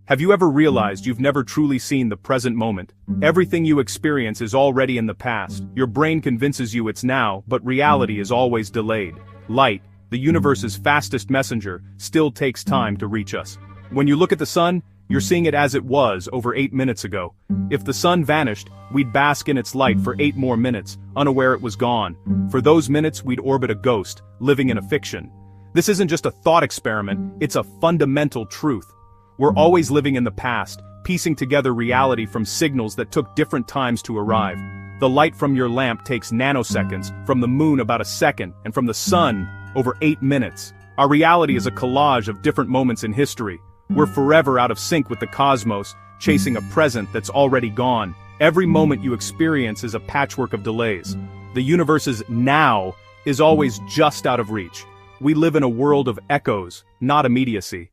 Have you ever realized you've never truly seen the present moment? Everything you experience is already in the past. Your brain convinces you it's now, but reality is always delayed. Light, the universe's fastest messenger, still takes time to reach us. When you look at the sun, you're seeing it as it was over 8 minutes ago. If the sun vanished, we'd bask in its light for 8 more minutes, unaware it was gone. For those minutes, we'd orbit a ghost, living in a fiction. This isn't just a thought experiment, it's a fundamental truth. We're always living in the past, piecing together reality from signals that took different times to arrive. The light from your lamp takes nanoseconds, from the moon about a second, and from the sun, over 8 minutes. Our reality is a collage of different moments in history. We're forever out of sync with the cosmos, chasing a present that's already gone. Every moment you experience is a patchwork of delays. The universe's now is always just out of reach. We live in a world of echoes, not immediacy.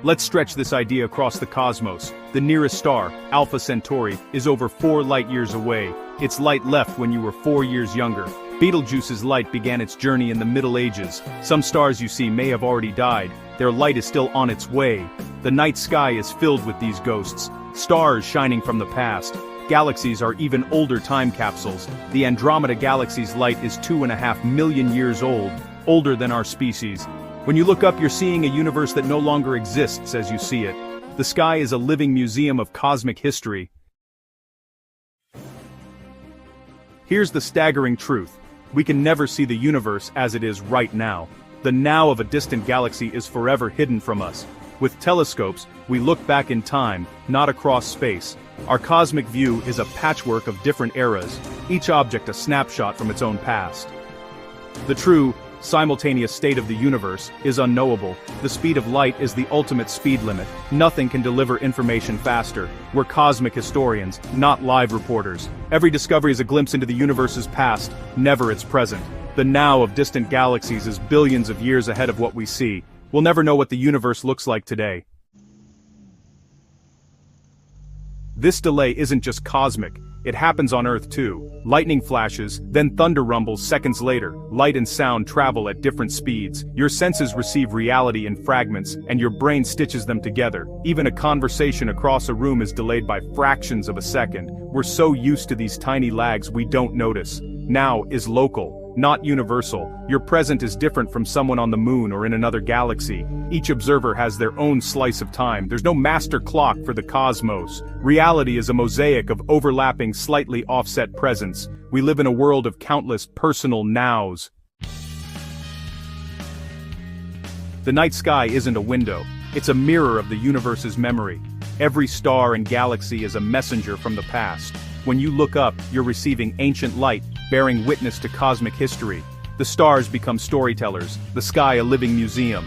Let's stretch this idea across the cosmos. The nearest star, Alpha Centauri, is over 4 light-years away. Its light left when you were 4 years younger. Betelgeuse's light began its journey in the Middle Ages. Some stars you see may have already died. Their light is still on its way. The night sky is filled with these ghosts, stars shining from the past. Galaxies are even older time capsules. The Andromeda Galaxy's light is 2.5 million years old, older than our species. When you look up, you're seeing a universe that no longer exists as you see it. The sky is a living museum of cosmic history. Here's the staggering truth. We can never see the universe as it is right now. The now of a distant galaxy is forever hidden from us. With telescopes, we look back in time, not across space. Our cosmic view is a patchwork of different eras, each object a snapshot from its own past. The true, simultaneous state of the universe is unknowable. The speed of light is the ultimate speed limit. Nothing can deliver information faster. We're cosmic historians, not live reporters. Every discovery is a glimpse into the universe's past, never its present. The now of distant galaxies is billions of years ahead of what we see. We'll never know what the universe looks like today. This delay isn't just cosmic. It happens on Earth too. Lightning flashes, then thunder rumbles seconds later. Light and sound travel at different speeds. Your senses receive reality in fragments, and your brain stitches them together. Even a conversation across a room is delayed by fractions of a second. We're so used to these tiny lags we don't notice. Now is local, not universal. Your present is different from someone on the moon or in another galaxy. Each observer has their own slice of time. There's no master clock for the cosmos. Reality is a mosaic of overlapping, slightly offset presents. We live in a world of countless personal nows. The night sky isn't a window. It's a mirror of the universe's memory. Every star and galaxy is a messenger from the past. When you look up, you're receiving ancient light, bearing witness to cosmic history. The stars become storytellers, the sky a living museum.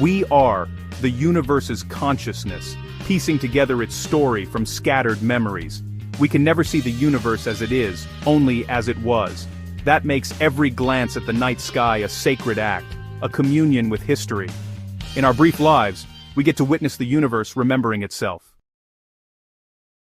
We are the universe's consciousness, piecing together its story from scattered memories. We can never see the universe as it is, only as it was. That makes every glance at the night sky a sacred act, a communion with history. In our brief lives, we get to witness the universe remembering itself.